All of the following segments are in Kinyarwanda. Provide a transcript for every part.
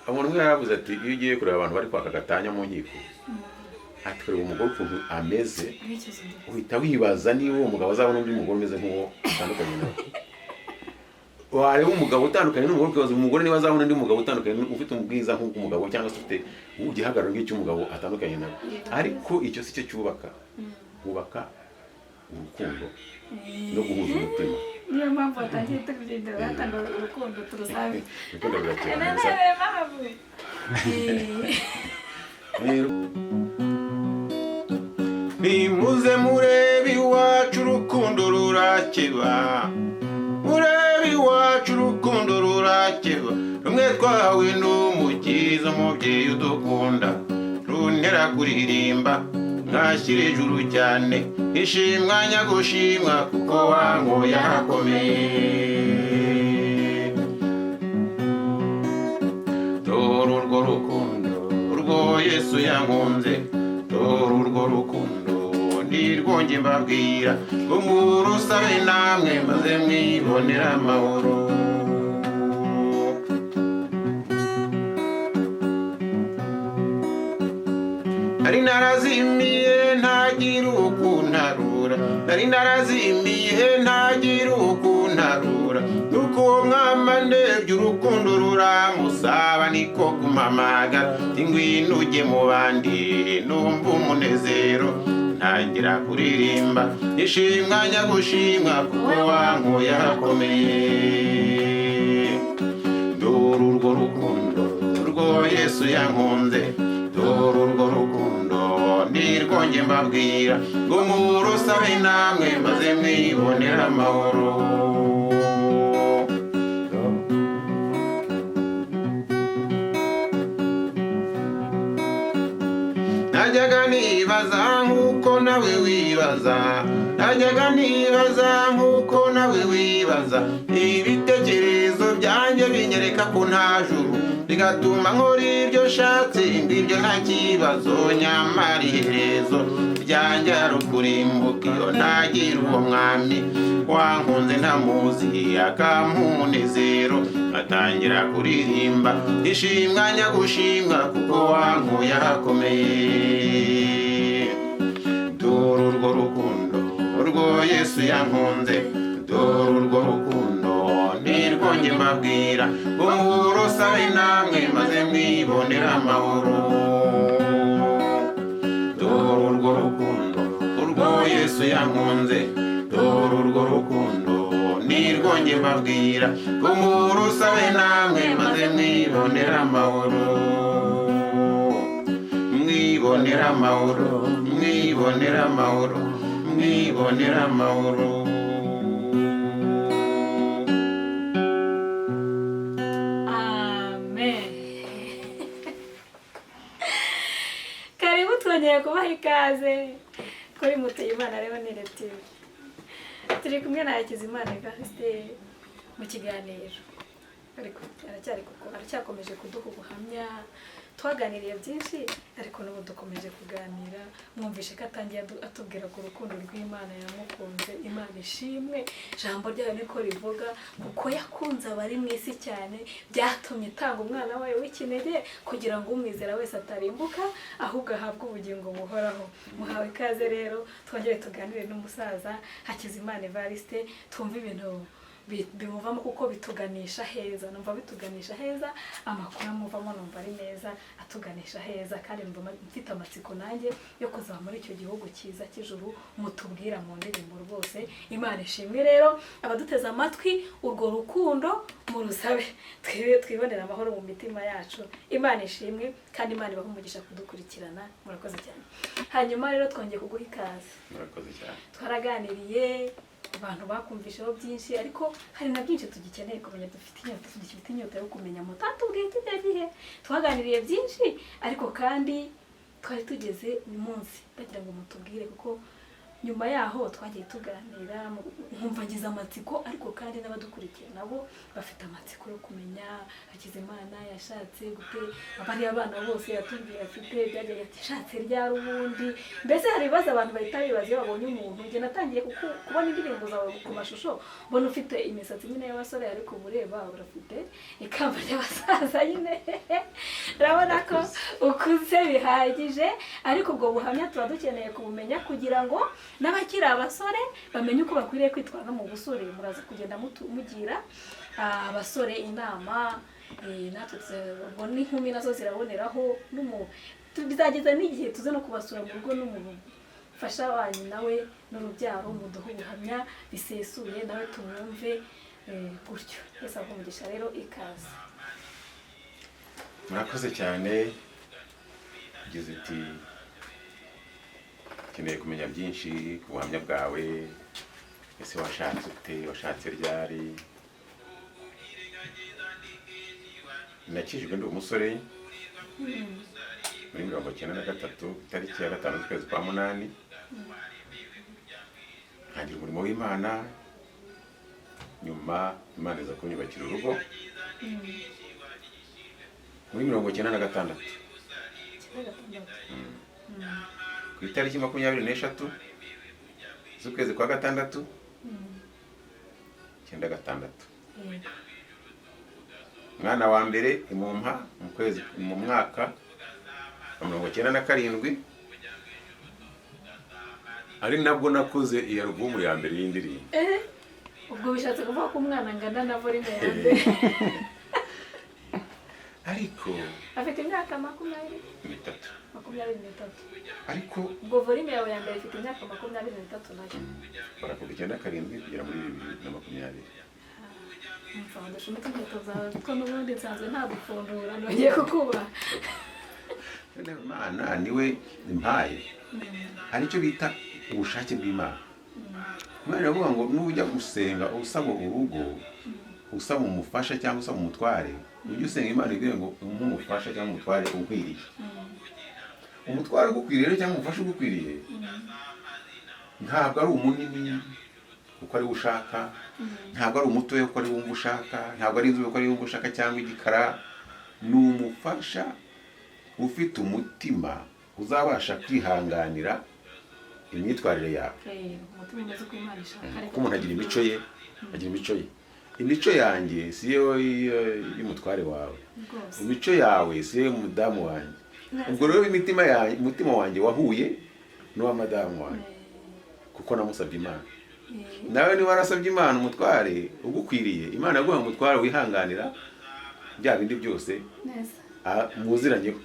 umuntu umwe yaravuze ati iyo ugiye kureba abantu bari kwaka gatanya mu nkiko atwereka umugore ukuntu ameze uhita wibaza niba uwo mugabo azabona undi mugore umeze nk'uwo utandukanye nawe wareba umugabo utandukanye n'umugore ukibaza umugore niba azabona undi mugabo utandukanye ufite ubwiza nk'uko umugabo cyangwa se ufite igihagararo nk'icy'umugabo atandukanye nawe ariko icyo si cyo cyubaka wubaka urukundo no guhuza umutima niyo mpamvu watangiye tubigendera batanga urukundo turusabe urukundo rurakenewe nimuze murebe iwacu urukundo rurakeba murebe iwacu urukundo rurakeba rumwe twahawe n'umukiza umubyeyi udukunda runtera kuririmba ntashyira ijuru cyane ishimwa nyagushimwa kuko wankuye ahakomeye dore urwo rukundo urwo Yesu yankunze dore urwo rukundo nirwonge mbabwira ngo murusabe namwe maze mwibonera amahoro nari narazimiye ntagira ukuntarura nari narazimiye ntagira ukuntarura nuko uwo mwama ndebye urukundo ruramusaba niko kumamaga ngwino ujye mu bandi numva umunezero ntangira kuririmba ishimwa nyagushimwa kuko wankuye ahakomeye dore urwo rukundo urwo Yesu yankunze dore urwo rukundo nirwonge mbabwira ngo murusabe namwe maze mwibonera amahoro najyaga nibaza nk'uko nawe wibaza najyaga nibaza nk'uko nawe wibaza ibitekerezo byanjye binyereka ko nta juru bigatuma nkora ibyo shatse ngibyo nta kibazo nyamara iherezo ryanjye ari ukurimbuka iyo ntagira uwo mwami wankunze ntamuzi akampa umunezero ngatangira kuririmba ishimwa nyagushimwa kuko wankuye ahakomeye dore urwo rukundo urwo Yesu yankunze dore urwo rukundo nirwonge mbabwira ngo murusabe namwe maze mwibonera amahoro dore urwo rukundo urwo Yesu yankunze dore urwo rukundo nirwonge mbabwira ngo murusabe namwe maze mwibonera amahoro mwibonera amahoro mwibonera amahoro mwibonera amahoro twongeye kubaha ikaze kuri Mutuyimana Leonine TV turi kumwe na Hakizimana Evariste mu kiganiro ariko aracyakomeje kuduha ubuhamya twaganiriye byinshi ariko n'ubu dukomeje kuganira mwumvishe ko atangiye atubwira ku rukundo rw'Imana yamukunze Imana ishimwe jambo ryayo niko rivuga kuko yakunze abari mu isi cyane byatumye itanga umwana wayo w'ikinege kugira ngo umwizera wese atarimbuka ahubwo ahabwe ubugingo buhoraho muhawe ikaze rero twongere tuganire n'umusaza Hakizimana Evariste twumve ibintu bimuvamo kuko bituganisha heza numva bituganisha heza amakuru amuvamo numva ari neza atuganisha heza kandi numva mfite amatsiko nanjye yo kuzaba muri icyo gihugu cyiza cy'ijuru mutubwira mu ndirimbo rwose Imana ishimwe rero abaduteza amatwi urwo rukundo murusabe twibonera amahoro mu mitima yacu Imana ishimwe kandi Imana ibaha umugisha kudukurikirana murakoze cyane hanyuma rero twongeye kuguha ikaze murakoze cyane twaraganiriye abantu bakumvishaho byinshi ariko hari na byinshi tugikeneye kumenya dufite inyota yo kumenya mutatubwiye kijya gihe twaganiriye byinshi ariko kandi twari tugeze uyu munsi ndagira ngo mutubwire kuko nyuma yaho twagiye tuganira nkumva ngize amatsiko ariko kandi n'abadukurikiye nabo bafite amatsiko yo kumenya Hakizimana yashatse gute abari abana bose yatubwiye afite byagiye yashatse ryari ubundi mbese hari ibibazo abantu bahita bibaza iyo babonye umuntu njye natangiye kubona indirimbo zawe ku mashusho mbona ufite imisatsi nyine y'abasore ariko bureba urafite ikamba ry'abasaza nyine urabona ko ukuze bihagije ariko ubwo buhamya tuba dukeneye kubumenya kugira ngo n'abakiri abasore bamenye uko bakwiriye kwitwara mu busore muraza kugenda mugira abasore inama natwe ubwo n'inkumi nazo ziraboneraho bizageza n'igihe tuze no kubasura mu rugo n'umufasha wanyu nawe n'urubyaro muduhe ubuhamya bisesuye nawe tumwumve gutyo ese umugisha rero ikaze. Murakoze cyane ugize uti ukeneye kumenya byinshi ku buhamya bwawe ese washatse ute washatse ryari nakijwe ndi umusore muri 1993 itariki ya 5 z'ukwezi kwa munani ntangira umurimo w'Imana nyuma Imana iza kunyubakira urugo muri 1996 ku itariki 23 z'ukwezi kwa gatandatu 96 mwana wa mbere imumpa mu mwaka wa 1997 ari nabwo nakoze iyi album ya mbere y'indirimbo. Ubwo bishatse kuvuga ko umwana ngana na volume ya mbere ariko afite imyaka 23 ariko ubwo volume yawe ya mbere ifite imyaka 23 nayo barakuva 97 kugera muri 2020. Mfanda shumita nkweto zawe kuko n'ubundi nsanzwe nta gufundura nongeye kukuba Imana niwe impaye hari icyo bita ubushake bw'Imana. Imana iravuga ngo nujya gusenga usaba urugo usaba umufasha cyangwa usaba umutware ujye usenga Imana igira ngo umufasha cyangwa umutware ukwiriye. Umutware ugukwiriye cyangwa umufasha ugukwiriye ntabwo ari umunini uko ari ushaka ntabwo ari umutoya uko ari wumva ushaka ntabwo ari inzobe uko ari wumva ushaka cyangwa igikara ni umufasha ufite umutima uzabasha kwihanganira imyitwarire yawe. Kuko umuntu agira imico ye imico yanjye si yo y'umutware wawe imico yawe si yo y'umudamu wanjye ubwo rero umutima wanjye wahuye n'uwa madamu wanjye kuko namusabye Imana nawe niba warasabye Imana umutware ugukwiriye Imana yaguha umutware wihanganira bya bindi byose muziranyeho.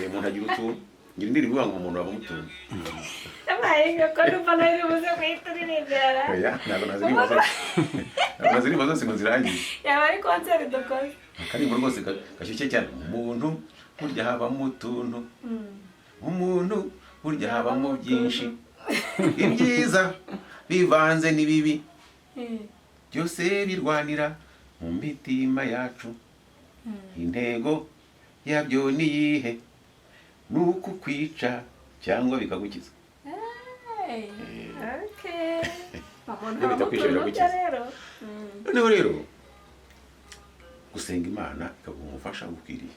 Umuntu agira utuntu ngira indirimbo ivuga ngo umuntu waba umutuntu ko numva nawe ubuze kuyituririmbira ntabwo naziririmbo zose ngo zirangiye yaba ari konseri dukoze akarimbo rwose gashyushye cyane umuntu burya habamo utuntu umuntu burya habamo byinshi ibyiza bivanze n'ibibi byose birwanira mu mitima yacu intego yabyo ni iyihe ni ukukwica cyangwa bikagukiza. Noneho rero gusenga Imana ikaguha umufasha ugukwiriye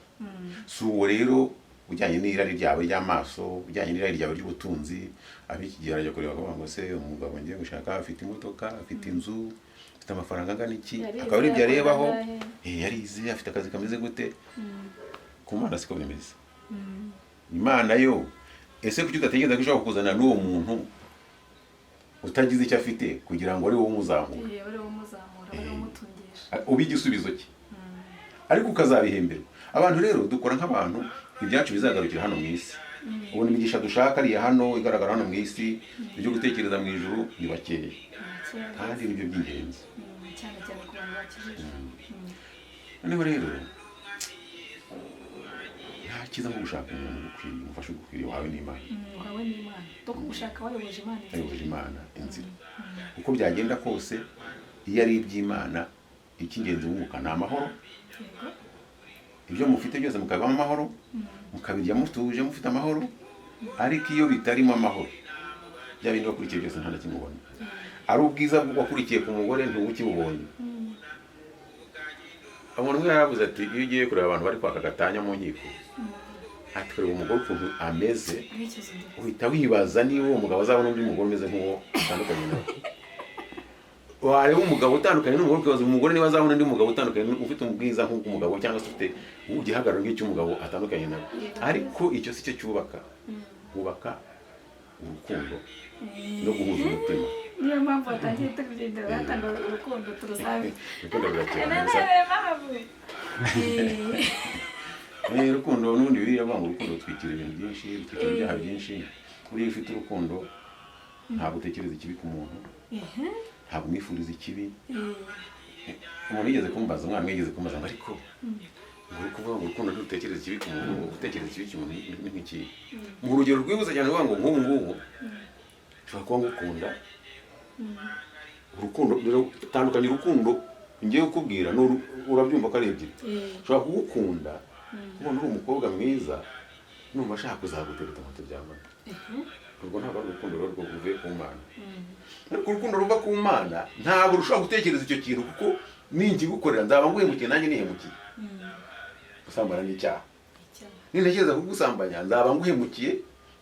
si uwo rero ujyanye n'irari ryawe ry'amaso ujyanye n'irari ryawe ry'ubutunzi ab'iki gihe arajya kureba akavuga ngo se umugabo ngiye gushaka afite imodoka afite inzu afite amafaranga angana iki akaba ari ibyo arebaho yarize afite akazi kameze gute. Ku Mana siko bimeze. Imana yo ese kuki udategereza ko ushobora kukuzana n'uwo muntu utagize icyo afite kugira ngo ari wowe umuzamura uba igisubizo cye ariko ukazabihemberwa. Abantu rero dukora nk'abantu ibyacu bizagarukira hano mu isi ubona imigisha dushaka ari hano igaragara hano mu isi ibyo gutekereza mu ijuru ni bakeya kandi nibyo by'ingenzi cyane cyane ku bantu bakijije. Noneho rero kiza nko gushaka umuntu ugukwiriye umufasha ugukwiriye wawe n'Imana doko gushaka wayoboje Imana inzira uko byagenda kose iyo ari iby'Imana icy'ingenzi wunguka ni amahoro ibyo mufite byose mukabamo amahoro mukabirya mutuje mufite amahoro ariko iyo bitarimo amahoro bya bindi wakurikiye byose nta na kimwe ubona. Ari ubwiza wakurikiye ku mugore ntukibubonye. Umuntu umwe yaravuze ati iyo ugiye kureba abantu bari kwaka gatanya mu nkiko, ati kureba umugore ukuntu ameze, uhita wibaza niba uwo mugabo azabona undi mugore umeze nk'uwo utandukanye nawe. Wareba umugabo utandukanye n'umugore ukibaza umugore niba azabona undi mugabo utandukanye ufite ubwiza nk'umugabo cyangwa se ufite igihagararo nk'icy'umugabo atandukanye nawe. Ariko icyo si cyo cyubaka. Hubaka urukundo no guhuza umutima. Niyo mpamvu batangiye tugendera batanga urukundo turusabe. Urukundo urukundo n'ubundi biriya banga urukundo rutwikira ibintu byinshi, rutwikira ibyaha byinshi. Uriya ufite urukundo ntabwo utekereza ikibi ku muntu, ntabwo umwifuriza ikibi. Umuntu yigeze kumbaza, umwana yigeze kumbaza ngo ariko uri kuvuga ngo urukundo ntutekereza ikibi ku muntu, utekereza ikibi cy'umuntu ni nk'iki? Mu rugero rwibutsa cyane uvuga ngo nk'ubu ngubu ushobora kuba ngukunda. Urukundo utandukanye, urukundo ngiye kukubwira urabyumva ko ari ebyiri. Ushobora kugukunda ubona uri umukobwa mwiza, numva ashaka kuzagutereta ngo turyamane. Urwo ntabwo ari urukundo rwo ruvuye ku Mana. Ariko urukundo ruva ku Mana ntabwo rushobora gutekereza icyo kintu, kuko ningigukorera nzaba nguhemukiye nanjye nihemukiye. Gusambana ni icyaha. Nintekereza kugusambanya nzaba nguhemukiye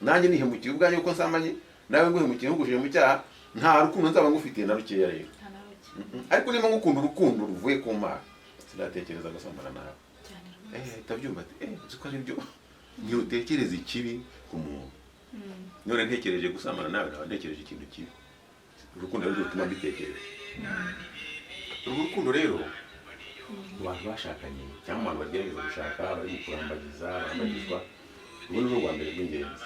nanjye nihemukiye ubwanjye uko nsambanye, nawe nguhemukiye nkugushije mu cyaha. Nta rukundo nzaba ngufitiye na rukeya rero. Ariko niba ngukunda urukundo ruvuye ku Mana, sinatekereza gusambana nawe. Tabyumva ati uko ari byo ntirutekereza ikibi ku muntu. None ntekereje gusambana nawe, nawe ntekereje ikintu kibi. Urukundo rero rutuma mbitekereza. Urwo rukundo rero mu bantu bashakanye cyangwa abantu bagerageza gushaka, bari mu kurambagiza, barambagizwa, urwo ni urwa mbere rw'ingenzi.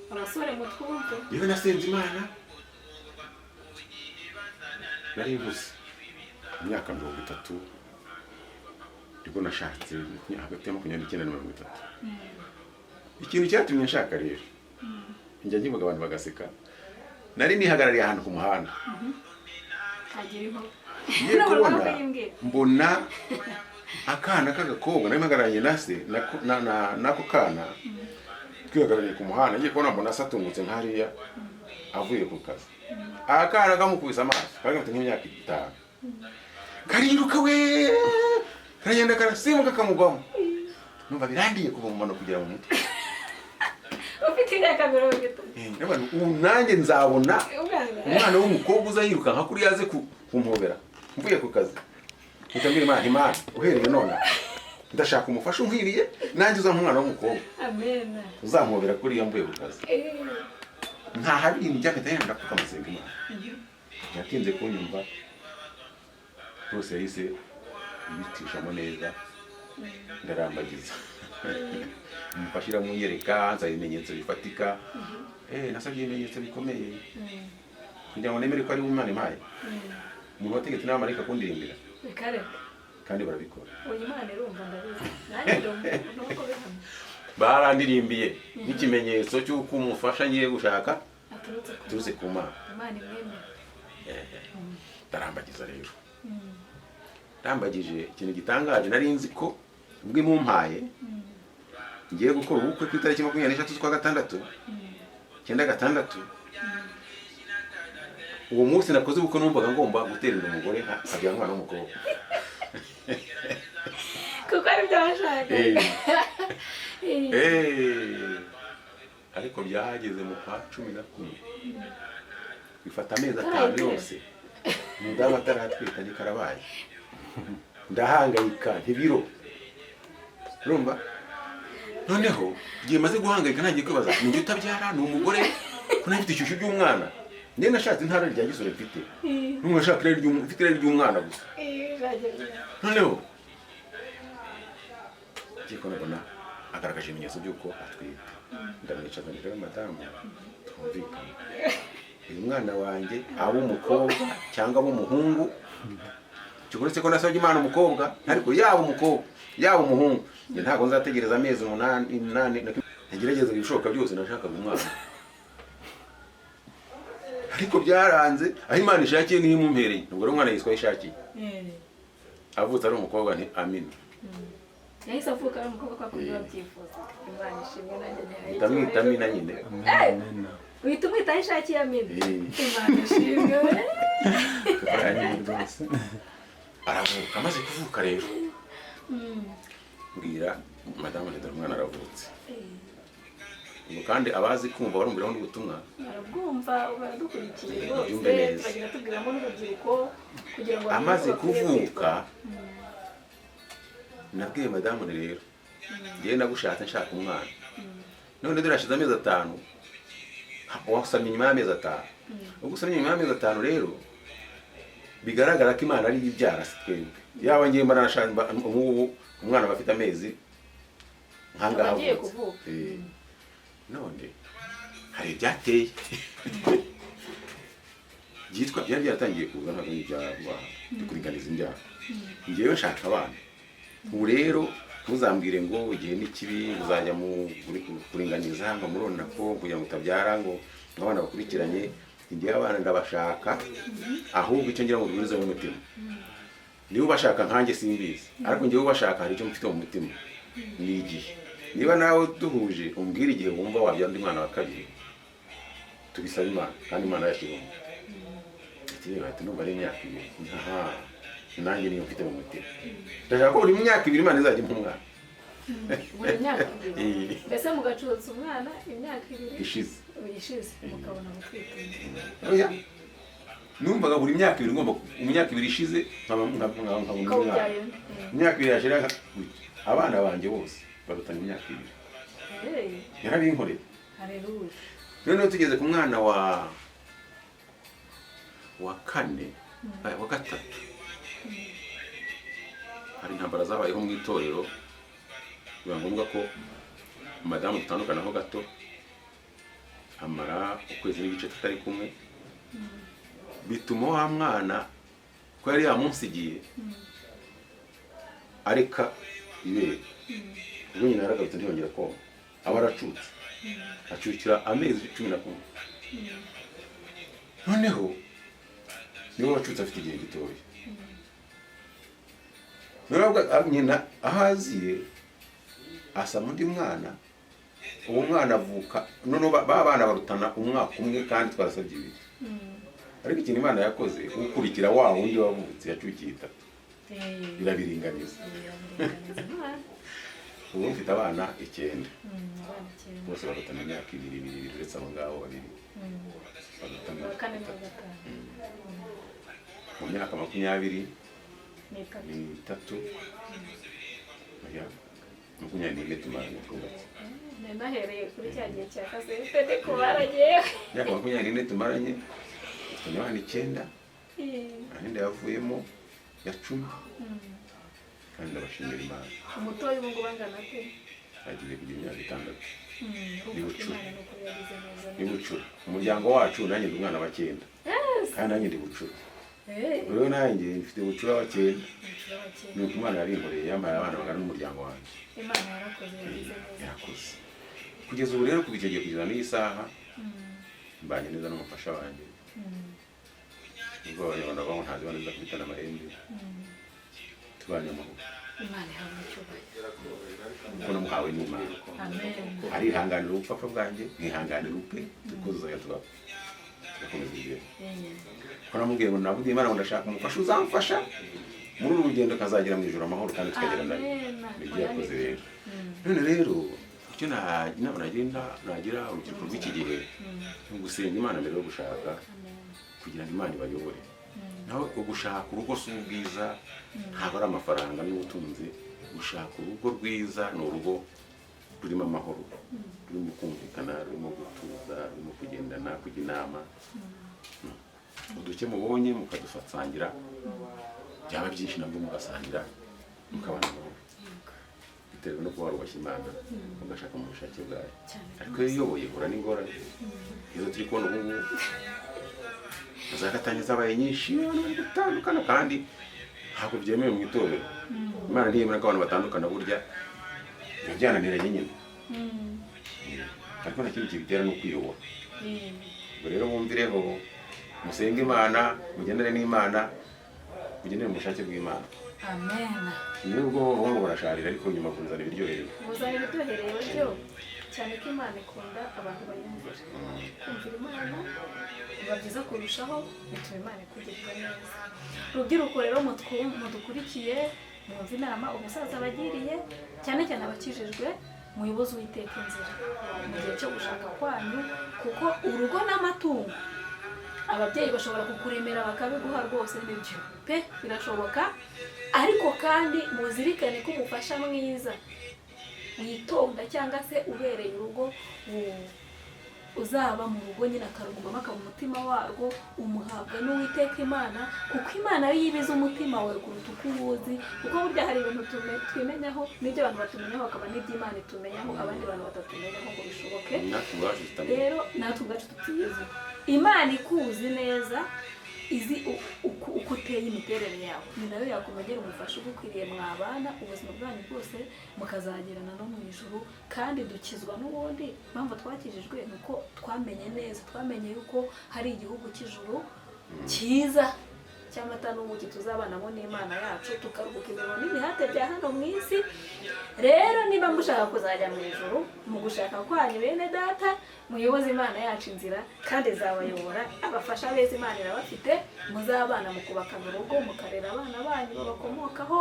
Abasore mutwumve. Yewe nasenze Imana nari mvuze imyaka 30 nibwo nashatse, hagati ya 29 na 30. Ikintu cyatumye nshaka rero, njya nkivuga abantu bagaseka, nari nihagarariye ahantu ku muhanda. Ngiye kubona mbona akana k'agakobwa nari mpagararanye na se nako kana twihagarariye ku muhanda. Ngiye kubona mbona satungutse nk'ariya avuye ku kazi. Akana kamukubise amaso, kari gafite nk'imyaka 5. Kariruka we, karagenda karasimbuka kamugwamo. Numva birandiye kuva mu mano kugera mu mutwe. Ufite imyaka 30. Nanjye nzabona umwana w'umukobwa uzayiruka nka kuri yaze kumpobera mvuye ku kazi. Utambira Imana uhereye none ndashaka umufasha unkwiriye, nanjye uza nk'umwana w'umukobwa. Amen. Uzampobera kuri mvuye ku kazi. Nta hari ibintu byakata yenda kukamusenga Imana. Yatinze kunyumva rwose, yahise ibitishamo neza, ndarambagiza. Umufashira mu nyereka, nza ibimenyetso bifatika. Nasabye ibimenyetso bikomeye kugira ngo nemere ko ari Imana impaye. Umuntu wategetse n'abamarayika kundirimbira. Kandi barabikora. Imana irumva ndabizi. Nanjye nuko bihamye. Barandirimbiye n'ikimenyetso cy'uko umufasha ngiye gushaka aturutse ku Mana. Imana imwemera. Ndarambagiza rero. Ndambagije ikintu gitangaje, nari nzi ko ubwo imumpaye ngiye gukora ubukwe ku itariki 23 z'ukwa gatandatu 9/6. Uwo munsi nakoze ubukwe numvaga ngomba guterera umugore abyara umwana w'umukobwa. Kuko ari byo bashaka. Ariko byahageze mu kwa 11. Bifata amezi 5 yose. Mudamu ataratwita ni karabaye. Ndahangayika ntibiro. Urumva? Noneho giye maze guhangayika ntagiye kwibaza ni utabyara ni umugore ko nafite ishyushyu ry'umwana. Ndiye nashatse intara rya gisore mfite. Numwe ashaka ry'umwana gusa. Noneho giye kubona agaragaje ibimenyetso by'uko atwite. Ndamwicaza rero madamu twumvikana. Uyu mwana wanjye abo umukobwa cyangwa abo umuhungu, cyuguretse ko nasabye Imana umukobwa, ariko yaba umukobwa yaba umuhungu, ntabwo nzategereza amezi 8 ntegerageza ibishoboka byose nashakaga umwana. Ariko byaranze, aho Imana ishakiye niyo imumpereye. Ubwo rero umwana yiswa ishakiye. Avutse ari umukobwa ni Amina. yahise avuka ari umukobwa kwa kundi babyifuza. Imana ishimwe nanjye ntihaye. ndamwita Amina nyine. Uhita umwita aho ishakiye Amina. Imana ishimwe we. Aravuka, amaze kuvuka rero mbwira madamu Ledore umwana aravutse. Ngo kandi abazi kumva barumviraho n'ubutumwa barabwumva baradukurikiye rwose turagira tubwiramo n'urubyiruko kugira ngo amaze kuvuka nabwiye madamu rero ngiye nagushatse nshaka umwana none dore hashize amezi 5 wasamye nyuma y'amezi 5 ubwo usamye nyuma y'amezi 5 rero bigaragara ko Imana ari ibyara twebwe yaba ngiye mbana nashamba umwana bafite amezi nkangaha none hari ibyateye byitwa byari byatangiye kuza ntabwo n'ibyaba dukuringaniza imbyaro ngewe nshaka abana ubu rero ntuzambwire ngo igihe n'ikibi uzajya mu kuringaniza ngo murona ko kugira ngo utabyara ngo abana bakurikiranye ngiye abana ndabashaka ahubwo icyo ngira ngo burize mu mutima niba ubashaka nkanjye simbizi ariko ngewe ubashaka hari icyo mfite mu mutima ni igihe niba nawe duhuje umbwira igihe wumva wabyara undi mwana wa kabiri tubisaba Imana kandi Imana yashiramo ati numva ari imyaka 2 aha nanjye niyo mfite mu mutima ndashaka ko buri myaka 2 Imana izajya umwana buri myaka 2 mbese mugacutsa umwana imyaka 2 ishize mukabona gutwita oya numvaga buri myaka 2 ngomba umyaka 2 ishize nkabona imyaka 2 yashira abana banje bose barutana imyaka 2 yarabinkoreye haleluya none tugeze ku mwana wa 4 wa 3 hari intambara zabayeho mu itorero biba ngombwa ko madamu dutandukanaho gato amara ukwezi n'igice tutari kumwe bituma wa mwana ko yari yamunsigiye areka ibere ubwo nyina yaragarutse ntiyongera ko aba aracutse acukira amezi 11 noneho niwe wacutse afite igihe gitoya nubwo nyina ahaziye asama undi mwana uwo mwana avuka none bana barutana umwaka umwe kandi twarasabye 2 ariko ikintu Imana yakoze ukurikira wa wundi wavutse yacukiye 3 birabiringaniza ubu mfite abana 9 bose barutana imyaka 2 uretse abo ngabo 2 barutana mu myaka 20 3 ya makumyabiri tumaranye twubatse nahereye kuri cya gihe cya kasete de kubaragiye myaka 20 tumaranye tufite abana 9 ahenda yavuyemo ya 10 kandi ndabashimira Imana umutoyi ubungu bangana te agiye kugira imyaka 6 ni bucura umuryango wacu nanjye ndi umwana wa 9 kandi nanjye ndi bucura rero nanjye mfite bucura wa 9 ni Imana yarinkoreye yambaye abana bagana n'umuryango wanjye Imana yarakoze kugeza ubu rero kuva icyo gihe kugeza n'iyi saha mbanye neza n'umufasha wanjye ubwo abanyarwanda baho ntazi baneza kubitana amahembe tubanye amahoro Imana ihawe icyubahiro kuko namuhawe n'Imana arihanganira ubupfapfa bwanjye nkihanganira upe tukuzuzanya tugakomeza imbere ko namubwiye ngo nabwiye Imana ngo ndashaka umufasha uzamfasha muri uru rugendo kazagira mu ijoro amahoro kandi tukagera nayo nibyo yakoze rero none rero icyo nagira urubyiruko rw'iki gihe ni ugusenga Imana mbere yo gushaka kugira ngo Imana ibayobore nawe ugushaka urugo si ubwiza ntabwo ari amafaranga n'ubutunzi gushaka urugo rwiza ni urugo rurimo amahoro rurimo kumvikana rurimo gutuza rurimo kugendana kujya inama uduke mubonye mukadufatsangira byaba byinshi nabwo mugasangira mukabana amahoro biterwa no kuba warubashye Imana ugashaka mu bushake bwayo ariko iyo uyoboye hura n'ingorane izo turi kubona ubu ngubu zagatanye zabaye nyinshi gutandukana kandi ntabwo byemewe mu itorero Imana ntiyemera ko abantu batandukana burya byananiranye nyine ariko nta kintu kibitera no kwiyobora ubwo rero bumvireho musenge Imana mugendere n'Imana mugendere mu bushake bw'Imana amen. nubwo wowe urasharira ariko nyuma kuzana ibiryohereye Muzana ibiryohereye byo cyane ko Imana ikunda abantu bayumvira. Kumvira Imana biba byiza kurushaho, bituma Imana ikugirira neza. Rubyiruko rero mudukurikiye, mwumva inama umusaza abagiriye, cyane cyane abakijijwe, muyobozi w'iteka inzira mu gihe cyo gushaka kwanyu, kuko urugo n'amatungo ababyeyi bashobora kukuremera bakabiguha rwose, nibyo pe birashoboka, ariko kandi muzirikane ko umufasha mwiza witonda cyangwa se ubereye urugo uzaba mu rugo nyine akarugumamo akaba umutima warwo, umuhabwa n'uwiteka Imana, kuko Imana ariyo ibiza umutima wawe kuruta uko uwuzi, kuko burya hari ibintu twimenyaho n'ibyo abantu batumenyaho, hakaba n'iby'Imana itumenyaho abandi bantu batatumenyaho ngo bishoboke. Rero natwe ubwacu tutiyizi. Imana ikuzi neza, izi uko uteye imiterere yawe, ni nayo yakumenyera umufasha ugukwiriye, mwabana ubuzima bwanyu bwose mukazagerana no mu ijuru. Kandi dukizwa n'ubundi, impamvu twakijijwe ni uko twamenye neza, twamenye yuko hari igihugu cy'ijuru cyiza cy'amata n'ubuki tuzabanamo n'Imana yacu, tukaruhuka imirimo n'imihate bya hano mu isi. Rero niba mushaka kuzajya mu ijuru, mu gushaka kwanyu bene data, muyoboze Imana yacu inzira kandi izabayobora. Abafasha beza Imana irabafite, muzabana mu kubaka mu rugo, mukarera abana banyu babakomokaho,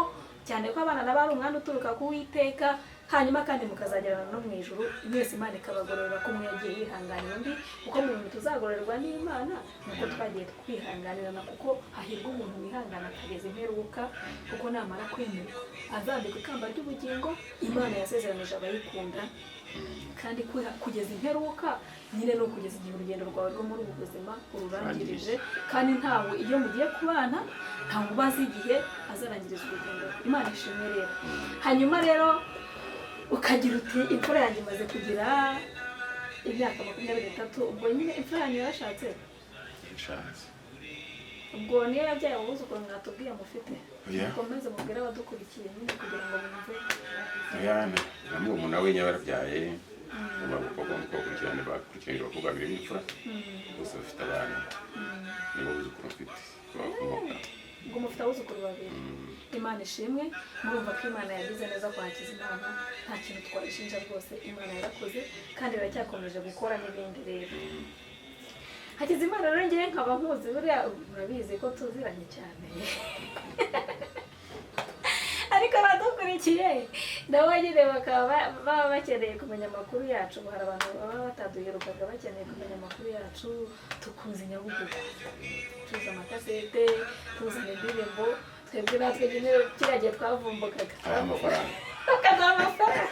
cyane ko abana nabo ari umwana uturuka ku Uwiteka, hanyuma kandi mukazagerana no mu ijuru, mwese Imana ikabagororera ko mwagiye yihanganira undi, kuko mu bintu tuzagororerwa n'Imana nuko twagiye twihanganirana, kuko hahirwa umuntu wihangana akageza imperuka, kuko namara kwemerwa azambikwa ikamba ry'ubugingo Imana yasezeranije abayikunda. Kandi kugeza imperuka nyine no kugeza igihe urugendo rwawe rwo muri ubu buzima ururangirije, kandi ntawe iyo mugiye kubana ntawe ubazi igihe azarangiriza urugendo. Imana ishimwe rero. Hanyuma rero ukagira uti imfura yanjye imaze kugira imyaka 23, ubwo nyine imfura yanjye yarashatse, ubwo niyo yabyaye ubuze ukuntu mwatubwiye mufite, mukomeze mubwire abadukurikiye nyine kugira ngo bumve. namwe umuntu nawe nyababyaye bakurikirane abakobwa babiri b'imfura bose bafite abana, nibo buzukuru mfite bakomoka. Ubwo mufite abuzukuru babiri. Imana ishimwe, murumva ko Imana yagize neza kwa Hakizimana, nta kintu twayishinja rwose, Imana yarakoze kandi iracyakomeje gukora n'ibindi. Rero Hakizimana rero ngewe nkaba nkuzi, buriya murabizi ko tuziranye cyane ariko abadukurikiye nabo nyine bakaba baba bakeneye kumenya amakuru yacu. Hari abantu baba bataduherukaga bakeneye kumenya amakuru yacu, tukuzi Nyabugogo, tuzi amakasete, tuzana indirimbo, twebwe natwe nyine kiriya gihe twavumbukaga amafaranga tukaza amafaranga.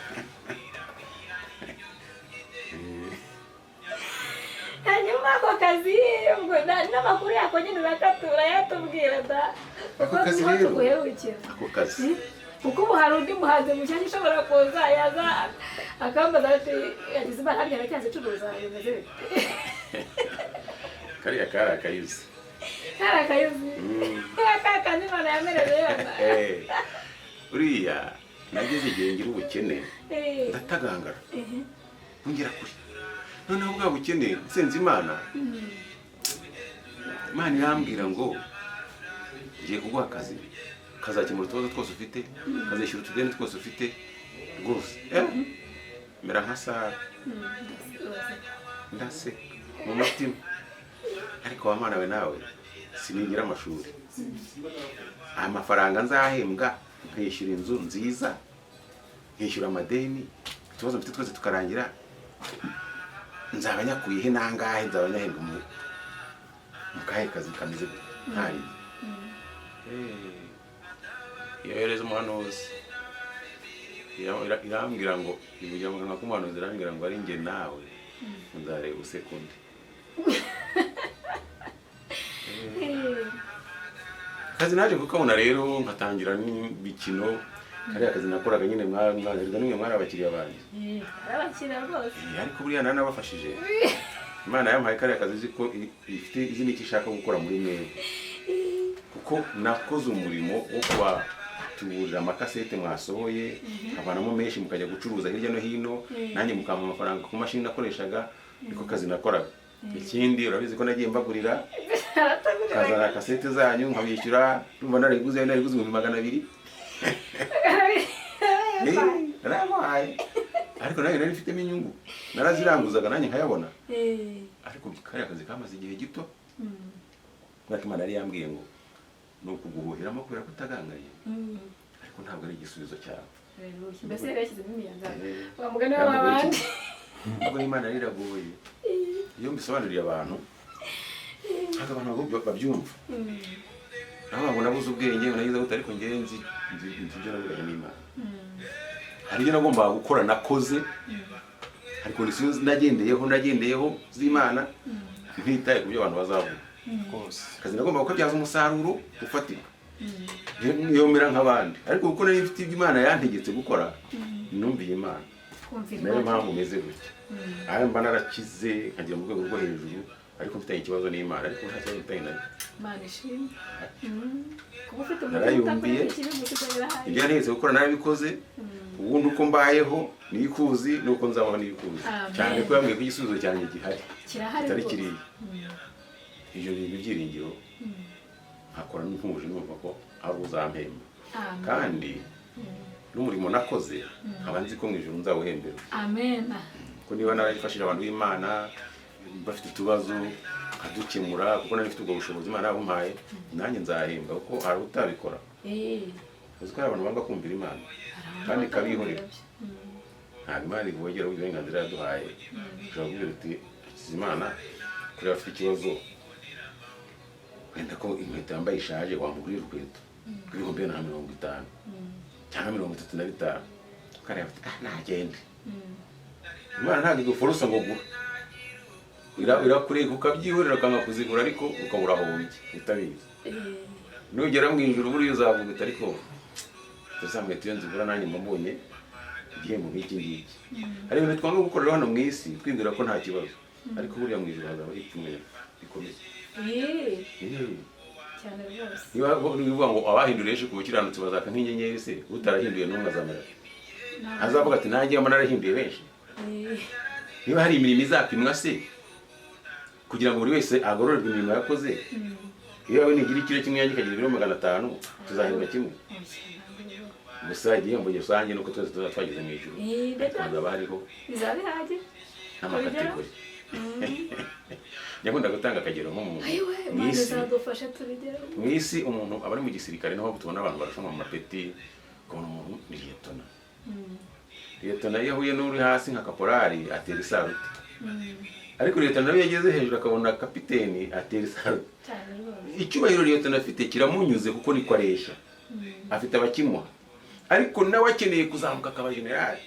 Hanyuma ako kazi ubwo n'amakuru yako nyine urakatura yatubwira da, ako kazi rero tuguherukira ako kazi, kuko ubu hari undi muhanzi mushyashya ushobora kuza yaza akambaza ati Hakizimana harya aracyazi curuza bimeze bite? kariya kari akayuzi, kari akayuzi kakandi Imana yamereye yana. uriya nageze igihe ngira ubukene ndatagangara ngera kuri, noneho bwa bukene nsenze Imana, Imana irambwira ngo ngiye kuguha akazi kazakemura utubazo twose ufite, kazishyura utudeni twose ufite rwose. Mera nka Sara, ndase mu mutima, ariko wa Mana we nawe sinigira amashuri, amafaranga nzahembwa nkishyura inzu nziza, nkishyura amadeni, utubazo mfite twese tukarangira, nzaba nyakuyehe nangahe, nzaba nyahembwa mu kahe kazi kameze ntari. Yohereza umuhanuzi irambwira ngo ibujya mu kanwa k'umuhanuzi, irambwira ngo ari njye nawe nzareba usekundi. Kazi naje kukabona rero nkatangira n'ibikino, kariya kazi nakoraga nyine mwaherwa nimwe mwari abakiriya banjye. Abakiriya rwose. Ariko buriya nanabafashije. Imana yampaye kariya kazi uzi ko ifite izi n'iki ishaka gukora muri mwe. Kuko nakoze umurimo wo kubatuburira amakasete mwasohoye, abanamo menshi mukajya gucuruza hirya no hino, nanjye mukampa amafaranga ku mashini nakoreshaga, niko kazi nakoraga. Ikindi urabizi ko nagiye mbagurira kazana kasete zanyu nkabishyura ndumva nariguze 200 narabaye ariko nayo nari mfitemo inyungu naraziranguzaga nanjye nkayabona ariko kariya kazi kamaze igihe gito mwaka Imana yari yambwiye ngo nukuguhiramo kubera kutagangaye ariko ntabwo ari igisubizo cyawe mbese yarashyize n'imiyanza wa mugani w'abandi ubwo Imana riragoye iyo mbisobanuriye abantu haka abantu babyumva naho nabuze ubwenge unagize gute ariko ngenzi ibyo naburaye n'Imana hari ibyo nagomba gukora nakoze ariko nagendeyeho z'Imana ntitaye ku byo abantu bazavuga rwose kazi nagomba gukabyaza umusaruro ufatika niyo mera nk'abandi ariko kuko nari mfite ibyo Imana yantegetse gukora numviye Imana nayo mpamvu meze gutya aho mba narakize nkagera mu rwego rwo hejuru ariko mfitanye ikibazo n'Imana ariko nta kibazo mfitanye nayo Imana ishimwe kuba ufite narayumviye ibyo yantegetse gukora narabikoze ubundi uko mbayeho nikuzi nuko nzabaho nikuzi cyane ko yambwiye ko igisubizo cyanjye gihari kitari kiriya ibyo bintu byiringiro nkakora n'ukumuje numva ko ari uzampemba kandi n'umurimo nakoze nkaba nzi ko mu ijuru nzawuhembera amen ko niba narayifashije abantu b'Imana bafite utubazo nkadukemura kuko nari mfite ubwo bushobozi Imana yabumpaye nanjye nzahembwa kuko hari utabikora uzi ko hari abantu banga kumvira Imana kandi ikabihorera ntabwo Imana ibogera uburenganzira yaduhaye ushobora kugira uti Imana kuri bafite ikibazo wenda ko inkweto yambaye ishaje wamugurira urukweto rw'ibihumbi 50 cyangwa 35 ukareba ati nagende Imana ntabwo iguforosa ngo gura irakureka ukabyihorera ukanga kuzigura ariko ukabura aho wujya utabizi nugera mu ijuru buriya uzavuga uti ariko tuzamuhita iyo nzigura nanjye mbonye igihembo nk'iki ngiki hari ibintu twanga gukorera hano mu isi twibwira ko nta kibazo ariko buriya mu ijuru hazaba icyumweru gikomeye cyane rwose niba bivuga ngo abahinduriye ku bukiranutsi bazaka nk'inyenyeri se utarahinduye n'umwe azamera azavuga ati nanjye ama narahinduye benshi niba hari imirimo izapimwa se kugira ngo buri wese agororerwe imirimo yakoze iyo yawe nigira ikiro kimwe yanjye kagira ibiro 500 tuzahembwa kimwe gusa igihembo gisange nuko twese twageze mu ijuru hazaba hariho bizabihage n'amakategori nyakunda gutanga akagero nko mu isi umuntu aba ari mu gisirikare naho tubona abantu barashoma mu mapeti ukabona umuntu ni liyetona iyo ahuye n'uri hasi nka kaporari atera isaruti ariko liyetona nawe yageze hejuru akabona kapiteni atera isaruti icyubahiro liyetona afite kiramunyuze kuko niko aresha afite abakimuha ariko nawe akeneye kuzamuka akaba generali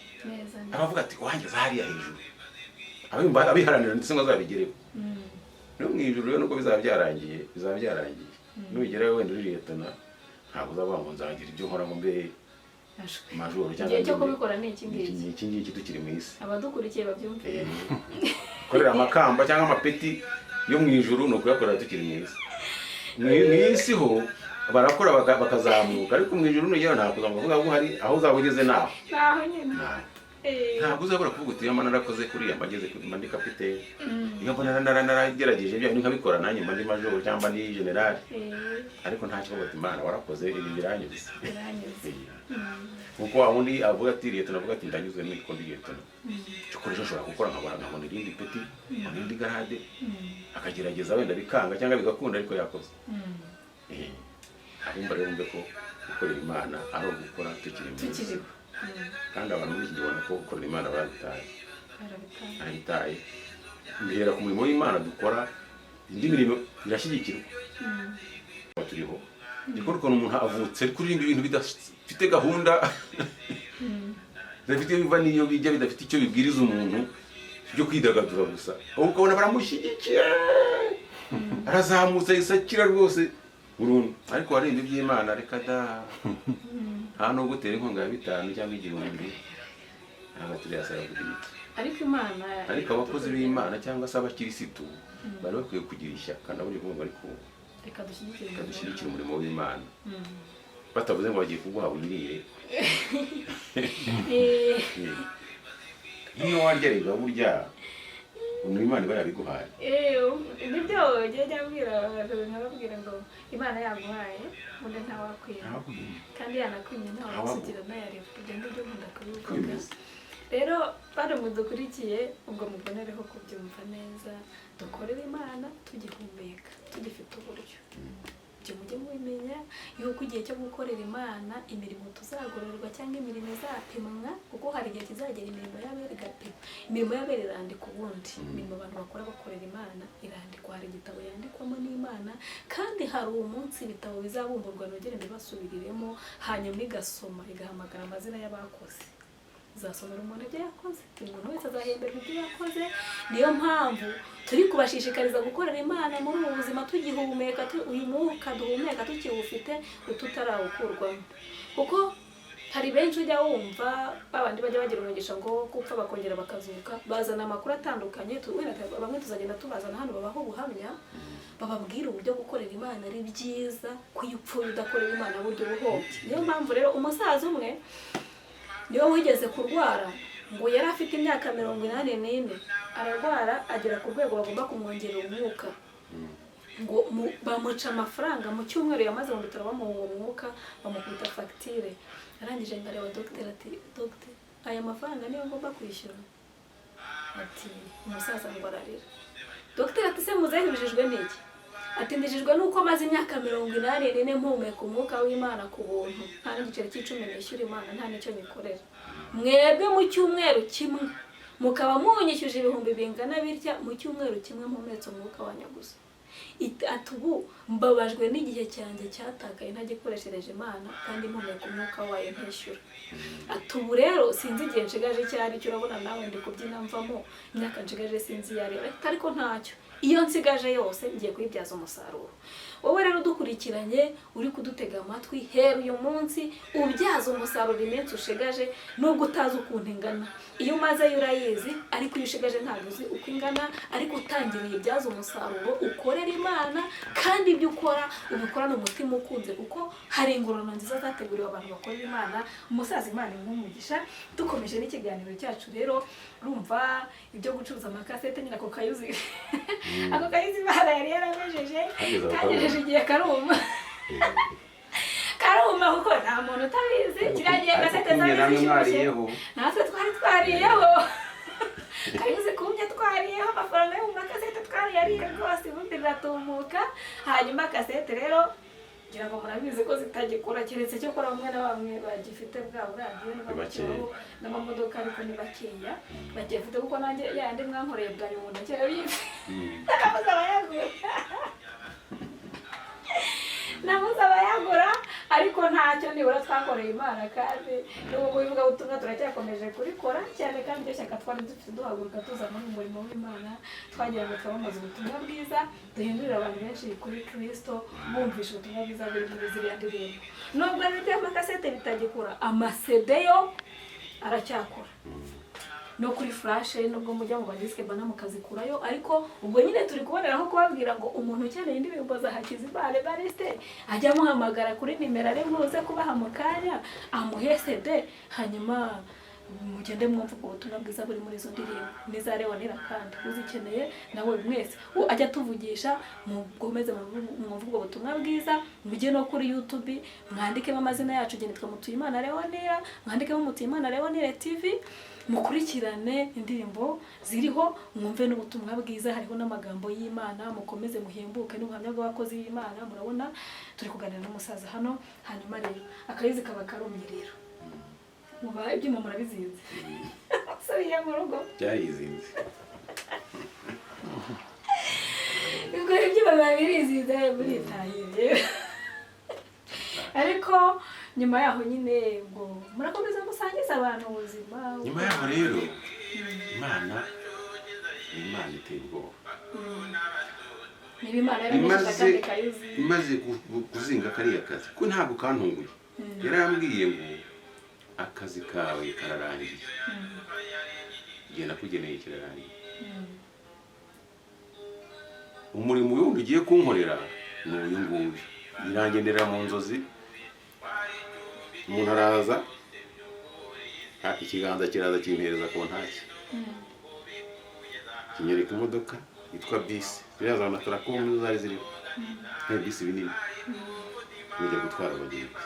abavuga ati wangeze hariya hejuru abiharanira ndetse ngo azabigereho no mu ijuru rero nuko bizaba byarangiye nugerayo wenda uri liyetona ntabwo uzavuga ngo nzagira ibyo nkora ngo mbe majoro cyangwa cyo kubikora ni iki ngiki tukiri mu isi abadukurikiye babyumvire korera amakamba cyangwa amapeti yo mu ijuru no kuyakorera tukiri mu isi mu isi ho barakora bakazamuka ariko mu ijuru nugera nta kuzamuka ngo hari aho uzaba ugeze naho nyine ntabwo uzabura kuvuga uti yamana narakoze kuri yamageze kuri mandi kapiteni iyo mbona naragerageje byo nkabikora nanjye mandi majoro cyangwa ndi generali ariko nta kibazo ati Imana warakoze ibi biranyuze kuko ahundi avuga ati liyetona avuga ati ndanyuze n'iko ndi liyetona cyokoresha ashobora gukora nkabona irindi peti irindi garade akagerageza wenda bikanga cyangwa bigakunda ariko yakoze ahumba rero mbe ko gukorera Imana aho gukora tukiri mu isi kandi abantu muri iki gihe ubona ko gukorera Imana barabitaye mbihera ku murimo w'Imana dukora indi mirimo irashyigikirwa turiho gikora ukuntu umuntu avutse ari kuririmba ibintu bidafite gahunda bidafite biva n'iyo bijya bidafite icyo bibwiriza umuntu byo kwidagadura gusa ukabona baramushyigikiye arazamutse isakira rwose burundu ariko warenze iby'Imana reka da nta no gutera inkunga ya 5 cyangwa 1000 abaturiye asaba kugirika ariko abakozi b'Imana cyangwa se abakirisitu bari bakwiye kugira ishyaka nabo uri kumva ariko reka dushyigikire umurimo w'Imana batavuze ngo bagiye kuguha wirire iyo warya rega burya Imana iba yabiguhaye. nibyo njye mbwira nkababwira ngo Imana yaguhaye ubundi ntawakwiye kandi yanakwimye ntawasugira nayareba ibyo ngibyo nkunda kubivuga. Rero bari mudukurikiye ubwo mubonereho kubyumva neza, dukorera Imana tugihumeka tugifite uburyo. Ibyo mujye mubimenya yuko igihe cyo gukorera Imana imirimo tuzagororerwa cyangwa imirimo izapimwa, kuko hari igihe kizagera imirimo y'abera igapimwa. Imirimo y'abera irandikwa ubundi, imirimo abantu bakora bakorera Imana irandikwa, hari igitabo yandikwamo n'Imana, kandi hari umunsi ibitabo bizabumburwa nogere ntibasubiriremo, hanyuma igasoma igahamagara amazina y'abakoze. Uzasomera umuntu ibyo yakoze, buri muntu wese azahemberwa ibyo yakoze. Niyo mpamvu turi kubashishikariza gukorera Imana muri ubu buzima tugihumeka, uyu mwuka duhumeka tukiwufite tutarawukurwamo. Kuko hari benshi ujya wumva babandi bajya bagira umugisha ngo gupfa bakongera bakazuka, bazana amakuru atandukanye, bamwe tuzagenda tubazana hano babaho ubuhamya, bababwira uburyo gukorera Imana ari byiza, ko iyo upfuye udakorera Imana buryo buhombye. Niyo mpamvu rero umusaza umwe niwe wigeze kurwara, ngo yari afite imyaka 84, ararwara agera ku rwego bagomba kumwongerera umwuka, ngo bamuca amafaranga mu cyumweru yamaze mu bitaro bamuha uwo mwuka, bamukubita fagitire. Arangije ndareba dogiteri ati dogiteri aya mafaranga niyo ngomba kwishyura? Ati umusaza ngo ararira. Dogiteri ati se muzahibijijwe n'iki? Ati ndijijwe nuko maze imyaka 84 mpumeka umwuka w'Imana ku buntu, nta n'igiceri cy'icumi nishyura Imana, nta n'icyo nikorera. Mwebwe mu cyumweru kimwe mukaba munyishyuje ibihumbi bingana bitya, mu cyumweru kimwe mpumetse umwuka wanyu gusa. Ati ubu mbabajwe n'igihe cyanjye cyatakaye ntagikoreshereje Imana, kandi mpumeka umwuka wayo ntishyura. Ati ubu rero sinzi igihe nshigaje cyari cyo, urabona nawe ndi kubyina mvamo, imyaka nshigaje sinzi yari, ariko ntacyo, iyo nsigaje yose ngiye kuyibyaza umusaruro. Wowe rero dukurikiranye uri kudutega amatwi, hera uyu munsi ubyaza umusaruro iminsi ushigaje, nubwo utazi ukuntu ingana. Iyo umaze urayizi, ariko iyo ushigaje ntabwo uzi uko ingana, ariko utangiriye ibyaza umusaruro ukorera Imana, kandi ibyo ukora ubikorana umutima ukunze, kuko hari ingororano nziza zateguriwe abantu bakorera Imana. Umusaza Imana imumugisha. Dukomeje n'ikiganiro cyacu rero, urumva ibyo gucuruza amakasete nyine ako kayuzi ako kayuzi Imana yari yaramejeje, kangejeje igihe karuma kuko nta muntu utabizi. Kiragiye kasete z'abishyushye natwe twari twariyeho, kayuzi kumye twariyeho, amafaranga yo mu makasete twariyariye rwose, ubundi biratumuka. Hanyuma kasete rero ngira ngo murabizi ko zitagikora, keretse cyo kora bamwe na bamwe bagifite bwa buradiyo n'amamodoka, ariko ni bakeya bagifite, kuko nanjye yandi mwankoreye bwa nyuma umuntu akera bife namuze abayagura namuze abayagura, ariko ntacyo nibura twakoreye Imana. Kandi n'ubu bivuga ubutumwa turacyakomeje kurikora cyane, kandi iryo shyaka twari dufite duhaguruka tuzana mu murimo w'Imana, twagira ngo twamamaze ubutumwa bwiza, duhindurire abantu benshi kuri Kristo, bumvisha ubutumwa bwiza buri muri ziriya ndirimbo. Nubwo ibyo amakasete bitagikora, amasede yo aracyakora, no kuri flash nubwo mujya mu badisike bana mukazikurayo. Ariko ubwo nyine turi kuboneraho kubabwira ngo umuntu ukeneye indirimbo za Hakizimana Evariste ajya amuhamagara kuri nimero ari buze kubaha mu kanya, amuhe CD, hanyuma mugende mwumva ubutumwa bwiza buri muri izo ndirimbo n'izarewanira. Kandi uzikeneye nawe mwese ajya tuvugisha, mugomeze mwumva ubwo butumwa bwiza. Mujye no kuri YouTube mwandikemo amazina yacu, gene twa Mutuyimana Leonira, mwandikemo Mutuyimana Leonira TV, mukurikirane indirimbo ziriho, mwumve n'ubutumwa bwiza, hariho n'amagambo y'Imana, mukomeze muhimbuke n'ubuhamya bw'abakozi b'Imana. Murabona turi kuganira n'umusaza hano. Hanyuma rero akayizi kaba karumye rero, muba ibyuma murabizinze subiye mu rugo byayizinze, ubwo ibyuma babirizinze buritahiye. Ariko nyuma yaho nyine ngo murakomeza musangiza abantu ubuzima. Nyuma yaho rero Imana iteye ubwoba, imaze kuzinga kariya kazi ko ntabwo kantunguye. Yarambwiye ngo akazi kawe kararangiye, genda kugeneye kirarangiye. Umurimo wundi ugiye kunkorera ni uyu nguyu. Birangendera mu nzozi, umuntu araza ikiganza kiraza kimpereza ko ntacyo, kinyereka imodoka yitwa bisi ziriya za matora ko mu zari ziri bisi binini bijya gutwara abagenzi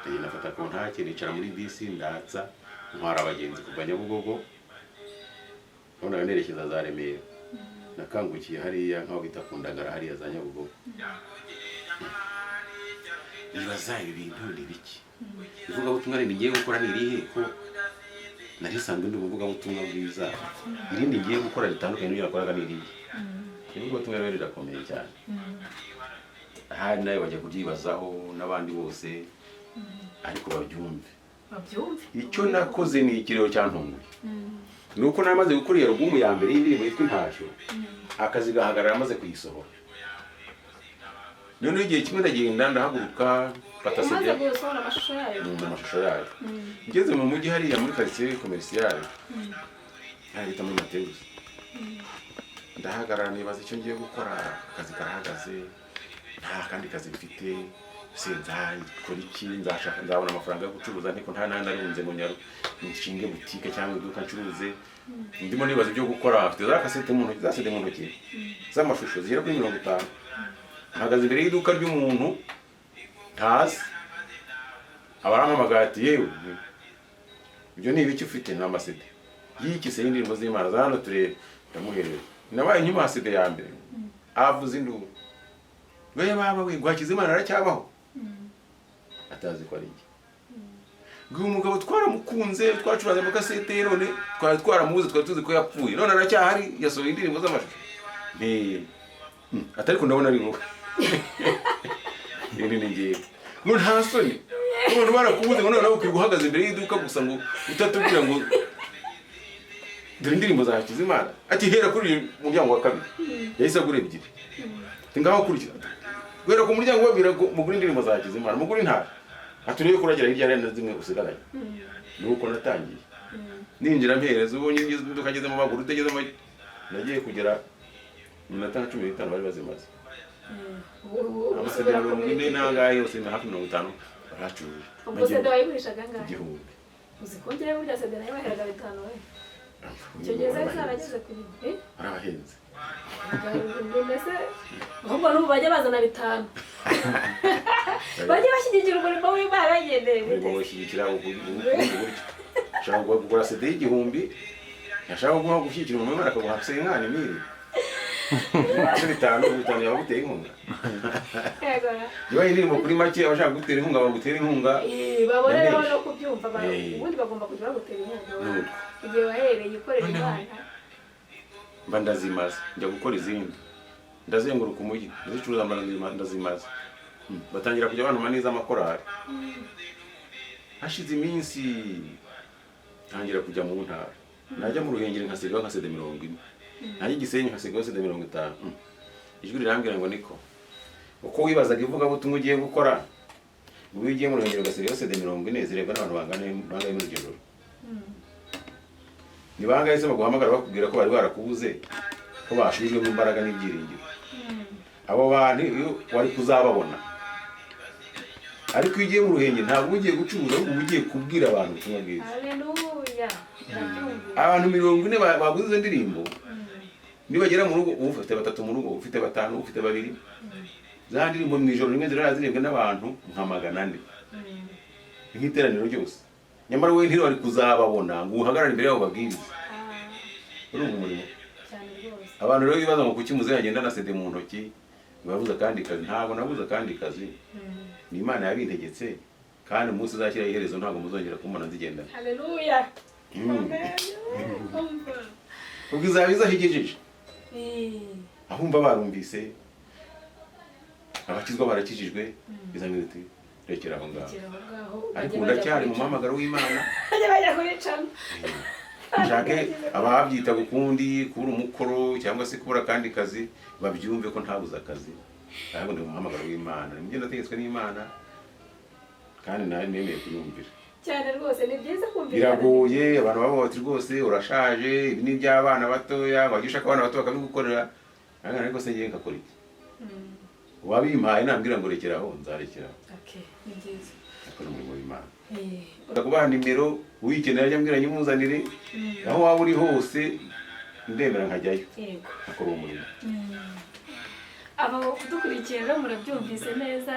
ndagenda nafata ku ntake nicara muri bisi ndatsa ntwara abagenzi kuva Nyabugogo none nerekeza za Remera nakangukiye hariya nkaho bita ku Ndagara hariya za Nyabugogo nibaza ibintu ni biki ivuga butumwa ngiye gukora ni irihe ko nari sanzwe ndi kuvuga butumwa bwiza irindi ngiye gukora ritandukanye n'ibyo nakoraga ni irihe ivuga butumwa rero rirakomeye cyane ahari nawe bajya kubyibazaho n'abandi bose ariko babyumve icyo nakoze ni ikirero cyantunguye nuko namaze gukora iyo album ya mbere y'indirimbo yitwa Intasho akazi gahagarara amaze kuyisohora none igihe kimwe ndagenda ndahaguruka Umaze gusohora amashusho yayo ngeze mu mujyi hariya muri quartier commercial ahita muri Mateus ndahagarara nibaza icyo ngiye gukora akazi karahagaze nta kandi kazi mfite senzayi kora iki nzabona amafaranga yo gucuruza ariko nta nandi arunze mu nyaro nshinge boutique cyangwa iduka ncuruze ndimo nibaza ibyo gukora afite za kasete mu ntoki z'amashusho zigera kuri 50 mpagaze imbere y'iduka ry'umuntu ntazi abaramamagara ati yewe ibyo ni ibiki ufite na amasede y'iki se y'indirimbo z'Imana za hano turebe ndamuhereye nabaye nyuma asede ya mbere avuze induru we baba we gwakiza Imana aracyabaho atazi ko ari iki ngo umugabo twaramukunze twacuraze mu kasete none twaramubuze tuzi ko yapfuye none aracyahari yasohoye indirimbo z'amashusho atari ko ndabona ari wowe ni ngiye ngo nta soni umuntu barakubuze ngo noneho ukiri guhagaze imbere y'iduka gusa ngo utatubwira ngo dore indirimbo za Hakizimana ati hera kuri umuryango wa kabiri yahise agura ebyiri ngaho kurikira gwera ku muryango babwira ko mugura indirimbo za Hakizimana mugura nta atureye kuragera hirya rero zimwe usigaranye nuko natangiye ninjira mpereza ubonye ndukageze mu maguru utegeze mu nagiye kugera mu minota 15 bari bazimaze amasezerano n'indi nangaye yose na hafi 50 baracuruje ubwo se dawayigurishaga ngahe igihumbi uzikongera burya se nayo baheraga 5 we icyo gihe zarageze kuri arabahenze mbese ahubwo n'ubu bajya bazana 5 bajya bashyigikira umurimo w'Imana bagendeye ngo bashyigikira ubundi shaka gukora CD y'igihumbi yashaka gushyigikira umurimo w'Imana akaguha 50,000 bitanu yabagutera inkunga niba indirimbo kuri make abashaka gutera inkunga bagutera inkunga babone rero no kubyumva ubundi bagomba kujya bagutera inkunga igihe wahereye ukorera Imana mba ndazimaze njya gukora izindi ndazenguruka umujyi ndazicuruza ndazimaze batangira kujya abantu maniza amakorari hashize iminsi ntangira kujya mu ntara najya mu Ruhengeri nkasigaho nka CD 40 nanjye Gisenyi nkasigaho CD 50 ijwi rirambwira ngo niko uko wibazaga ivuga butumwa ugiye gukora ubu ugiye mu Ruhengeri ugasigaho CD 40 zirebwa n'abantu bangaye mu rugendo ni bangaye se baguhamagara bakubwira ko bari barakubuze ko bashujwe mu imbaraga n'ibyiringiro abo bantu wari kuzababona ariko iyo ugiye mu Ruhengeri ntabwo ugiye gucuruza ahubwo ugiye kubwira abantu ubutumwa bwiza haleluya abantu 40 baguze izo ndirimbo nibagera mu rugo ufite 3 mu rugo ufite 5 ufite 2 za ndirimbo mu ijoro rimwe zirazirebwa n'abantu nka 400 nk'iteraniro ryose nyamara we ntiri wari kuzababona ngo uhagarare imbere yabo babwirize uri umurimo abantu rero bibaza ngo kuki muze yagenda na CD mu ntoki bavuza kandi kazi ntabwo nabuza kandi kazi ni Imana yabintegetse kandi umunsi uzashyira iherezo ntabwo muzongera kumana nzigenda haleluya ubwo izabiza higejeje ahumva barumvise abakizwa barakijijwe bizamwite rekera aho ngaho ariko ndacyari mu muhamagaro w'Imana bajya kuricana nshake ababyita gukundi kubura umukoro cyangwa se kubura kandi kazi babyumve ko ntabuza akazi ahubwo ndi mu muhamagaro w'Imana nimwe ndategetswe n'Imana kandi nawe nemeye kuyumvira cyane rwose ni byiza kumvira biragoye abantu babo bati rwose urashaje ibi ni by'abana batoya wajya ushaka abana bato bakabigukorera ariko se ngiye ngakora iki wabimpaye nambwira ngo rekeraho nzarekeraho ni byiza akora umurimo w'Imana ndakubaha nimero uyikenera ajya mbwira nyimuzanire aho waba uri hose ndemera nkajyayo yego akora uwo murimo. aba kudukurikiye rero murabyumvise neza